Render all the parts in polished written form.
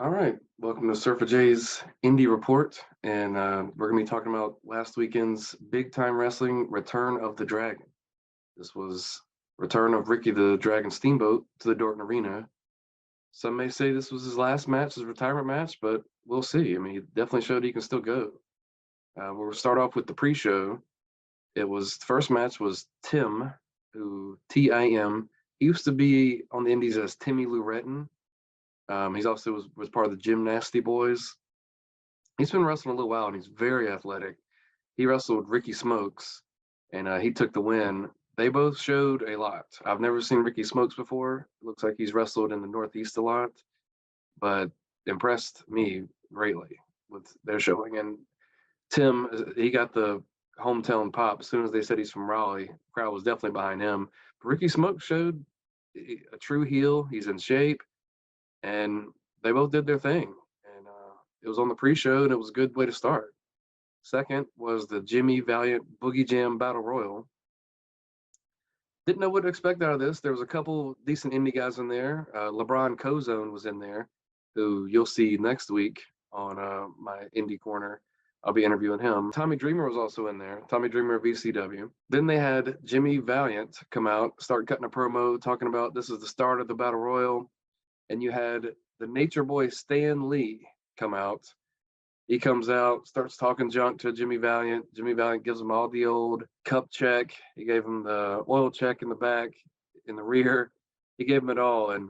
All right, welcome to Surfer J's Indie Report, and we're going to be talking about last weekend's big time wrestling Return of the Dragon. This was return of Ricky the Dragon Steamboat to the Dorton Arena. Some may say this was his last match, his retirement match, but we'll see. I mean, he definitely showed he can still go. We'll start off with the pre-show. It was the first match was Tim, who Tim. He used to be on the Indies as Timmy Lou Retton. He's also was part of the Gymnasty Boys. He's been wrestling a little while and he's very athletic. He wrestled Ricky Smokes and he took the win. They both showed a lot. I've never seen Ricky Smokes before. It looks like he's wrestled in the Northeast a lot, but impressed me greatly with their showing. And Tim, he got the hometown pop. As soon as they said he's from Raleigh, the crowd was definitely behind him. But Ricky Smokes showed a true heel. He's in shape and they both did their thing. And it was on the pre-show, and it was a good way to start. Second was the Jimmy Valiant Boogie Jam Battle Royal. Didn't know what to expect out of this. There was a couple decent indie guys in there. LeBron Cozone was in there, who you'll see next week on my indie corner. I'll be interviewing him. Tommy Dreamer was also in there. Tommy Dreamer of VCW. Then they had Jimmy Valiant come out, start cutting a promo, talking about this is the start of the Battle Royal. And you had the Nature Boy Stan Lee come out. He comes out, starts talking junk to Jimmy Valiant. Jimmy Valiant gives him all the old cup check. He gave him the oil check in the back, in the rear. He gave him it all, and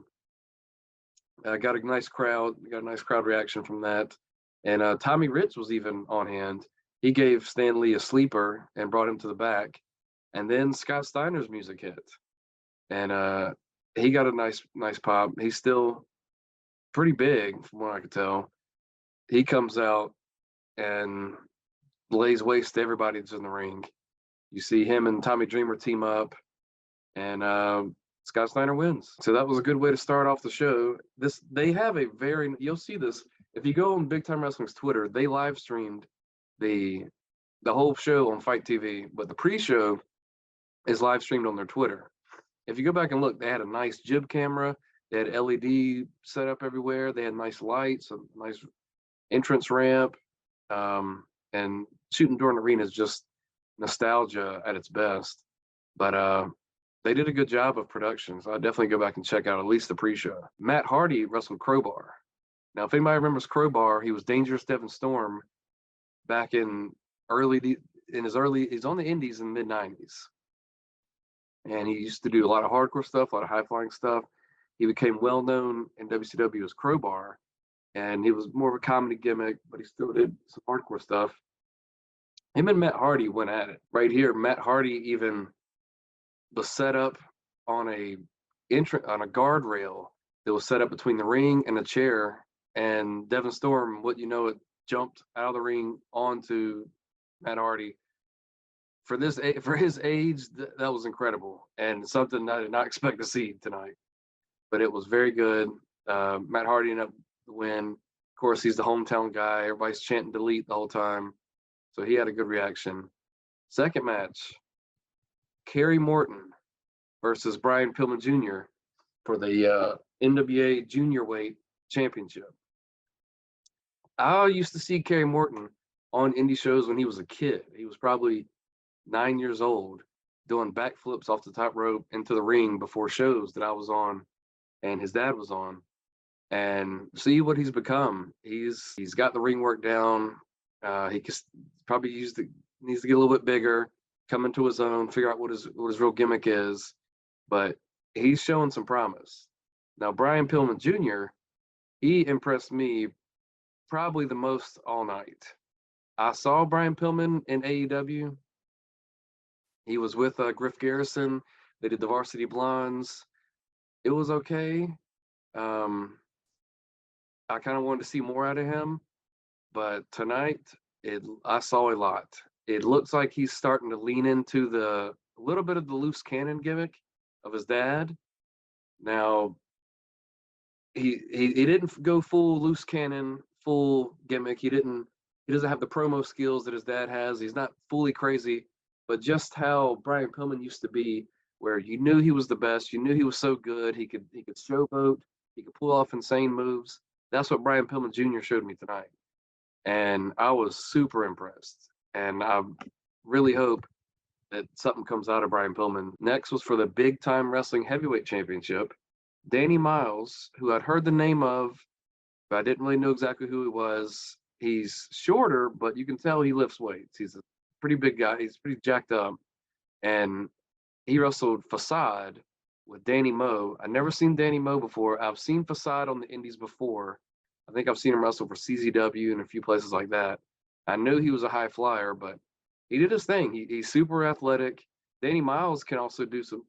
got a nice crowd. Got a nice crowd reaction from that. And Tommy Rich was even on hand. He gave Stan Lee a sleeper and brought him to the back. And then Scott Steiner's music hit, and he got a nice pop. He's still pretty big from what I could tell. He comes out and lays waste to everybody that's in the ring. You see him and Tommy Dreamer team up, and Scott Steiner wins. So that was a good way to start off the show. They have a very, you'll see this if you go on Big Time Wrestling's Twitter. They live streamed the whole show on Fight TV, but the pre-show is live streamed on their Twitter. If you go back and look, they had a nice jib camera. They had LED set up everywhere. They had nice lights, a nice entrance ramp, and shooting Dorton Arena is just nostalgia at its best. But they did a good job of production, so I'd definitely go back and check out at least the pre-show. Matt Hardy wrestled Crowbar. Now, if anybody remembers Crowbar, he was Dangerous Devon Storm back in he's on the Indies in the mid-90s. And he used to do a lot of hardcore stuff, a lot of high-flying stuff. He became well-known in WCW as Crowbar, and he was more of a comedy gimmick, but he still did some hardcore stuff. Him and Matt Hardy went at it. Right here, Matt Hardy even was set up on a guardrail that was set up between the ring and the chair, and Devon Storm, it jumped out of the ring onto Matt Hardy. For his age, that was incredible and something I did not expect to see tonight. But it was very good. Matt Hardy ended up the win. Of course, he's the hometown guy. Everybody's chanting delete the whole time, so he had a good reaction. Second match, Kerry Morton versus Brian Pillman Jr. for the NWA Junior Weight Championship. I used to see Kerry Morton on indie shows when he was a kid. He was probably 9 years old, doing backflips off the top rope into the ring before shows that I was on and his dad was on. And see what he's become. He's got the ring work down. He could probably needs to get a little bit bigger, come into his own, figure out what his real gimmick is. But he's showing some promise. Now, Brian Pillman Jr., he impressed me probably the most all night. I saw Brian Pillman in AEW. He was with Griff Garrison. They did the Varsity Blondes. It was okay. I kind of wanted to see more out of him, but tonight I saw a lot. It looks like he's starting to lean into a little bit of the loose cannon gimmick of his dad. Now, he didn't go full loose cannon, full gimmick. He doesn't have the promo skills that his dad has. He's not fully crazy, but just how Brian Pillman used to be, where you knew he was the best, you knew he was so good, he could showboat, he could pull off insane moves. That's what Brian Pillman Jr. showed me tonight. And I was super impressed. And I really hope that something comes out of Brian Pillman. Next was for the Big Time Wrestling Heavyweight Championship. Danny Miles, who I'd heard the name of, but I didn't really know exactly who he was. He's shorter, but you can tell he lifts weights. He's a pretty big guy. He's pretty jacked up. And he wrestled Facade with Danny Moe. I'd never seen Danny Moe before. I've seen Facade on the Indies before. I think I've seen him wrestle for CZW and a few places like that. I knew he was a high flyer, but he did his thing. He's super athletic. Danny Miles can also do some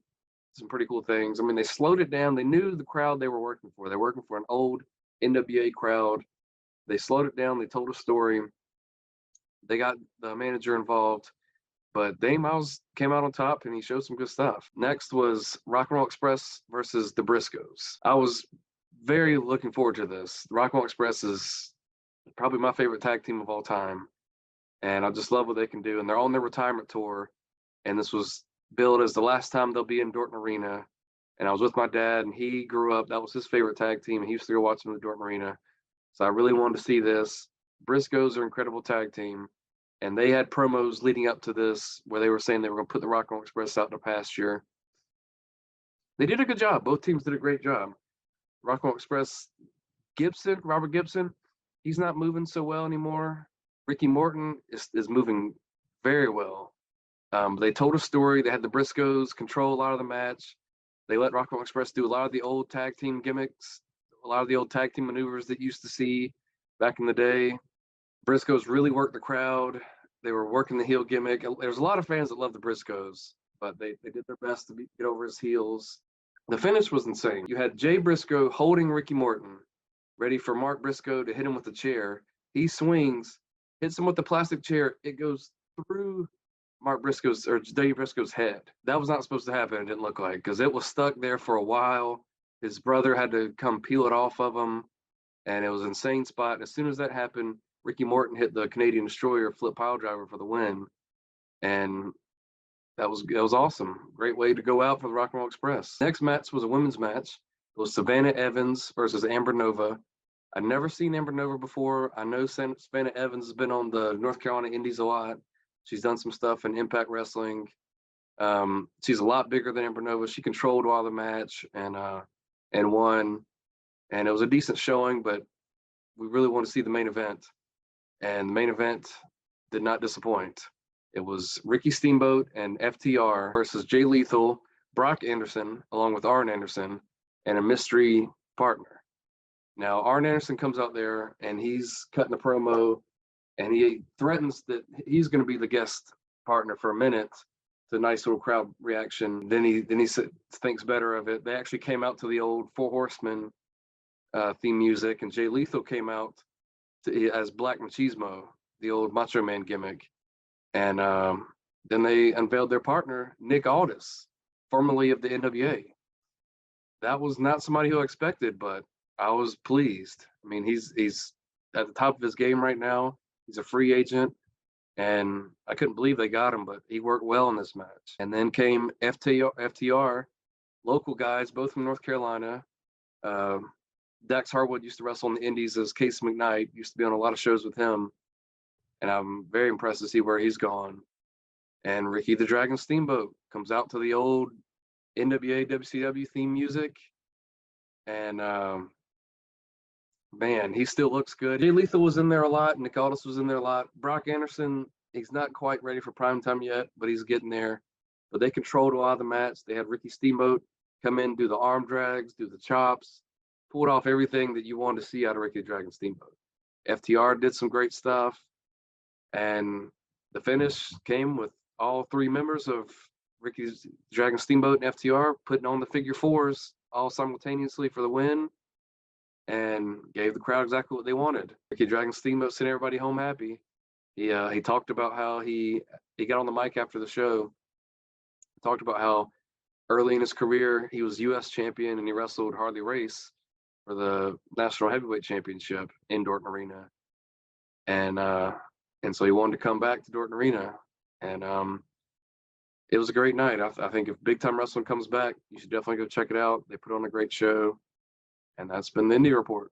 pretty cool things. I mean, they slowed it down. They knew the crowd they were working for. They're working for an old NWA crowd. They slowed it down. They told a story. They got the manager involved. But Danny Miles came out on top and he showed some good stuff. Next was Rock and Roll Express versus the Briscoes. I was very looking forward to this. Rock and Roll Express is probably my favorite tag team of all time. And I just love what they can do. And they're on their retirement tour. And this was billed as the last time they'll be in Dorton Arena. And I was with my dad, and he grew up. That was his favorite tag team. And he used to go watch them in the Dorton Arena. So I really wanted to see this. Briscoes are an incredible tag team. And they had promos leading up to this where they were saying they were going to put the Rock and Roll Express out in the pasture. They did a good job. Both teams did a great job. Rock and Roll Express, Robert Gibson, he's not moving so well anymore. Ricky Morton is moving very well. They told a story. They had the Briscoes control a lot of the match. They let Rock and Roll Express do a lot of the old tag team gimmicks, a lot of the old tag team maneuvers that you used to see back in the day. Briscoes really worked the crowd. They were working the heel gimmick. There was a lot of fans that loved the Briscoes, but they did their best to get over his heels. The finish was insane. You had Jay Briscoe holding Ricky Morton, ready for Mark Briscoe to hit him with the chair. He swings, hits him with the plastic chair. It goes through Mark Briscoe's or Jay Briscoe's head. That was not supposed to happen, it didn't look like, because it was stuck there for a while. His brother had to come peel it off of him, and it was an insane spot. And as soon as that happened, Ricky Morton hit the Canadian Destroyer flip pile driver for the win. And that was awesome. Great way to go out for the Rock and Roll Express. Next match was a women's match. It was Savannah Evans versus Amber Nova. I'd never seen Amber Nova before. I know Savannah Evans has been on the North Carolina Indies a lot. She's done some stuff in Impact Wrestling. She's a lot bigger than Amber Nova. She controlled while the match and won. And it was a decent showing, but we really want to see the main event. And the main event did not disappoint. It was Ricky Steamboat and FTR versus Jay Lethal, Brock Anderson, along with Arn Anderson, and a mystery partner. Now, Arn Anderson comes out there, and he's cutting a promo, and he threatens that he's going to be the guest partner for a minute. It's a nice little crowd reaction. Then he thinks better of it. They actually came out to the old Four Horsemen theme music, and Jay Lethal came out as Black Machismo, the old Macho Man gimmick. And then they unveiled their partner, Nick Aldis, formerly of the NWA. That was not somebody who I expected, but I was pleased. I mean, he's at the top of his game right now. He's a free agent, and I couldn't believe they got him, but he worked well in this match. And then came FTR, local guys, both from North Carolina. Dax Harwood used to wrestle in the Indies as Case McKnight, used to be on a lot of shows with him. And I'm very impressed to see where he's gone. And Ricky the Dragon Steamboat comes out to the old NWA WCW theme music. And man, he still looks good. Jay Lethal was in there a lot. Nick Aldis was in there a lot. Brock Anderson, he's not quite ready for prime time yet, but he's getting there. But they controlled a lot of the match. They had Ricky Steamboat come in, do the arm drags, do the chops, pulled off everything that you wanted to see out of Ricky the Dragon Steamboat. FTR did some great stuff. And the finish came with all three members of Ricky's Dragon Steamboat and FTR putting on the figure fours all simultaneously for the win, and gave the crowd exactly what they wanted. Ricky Dragon Steamboat sent everybody home happy. He talked about how he got on the mic after the show, talked about how early in his career he was U.S. champion and he wrestled Harley Race for the National Heavyweight Championship in Dorton Arena. And so he wanted to come back to Dorton Arena. And it was a great night. I think if Big Time Wrestling comes back, you should definitely go check it out. They put on a great show. And that's been the Indy Report.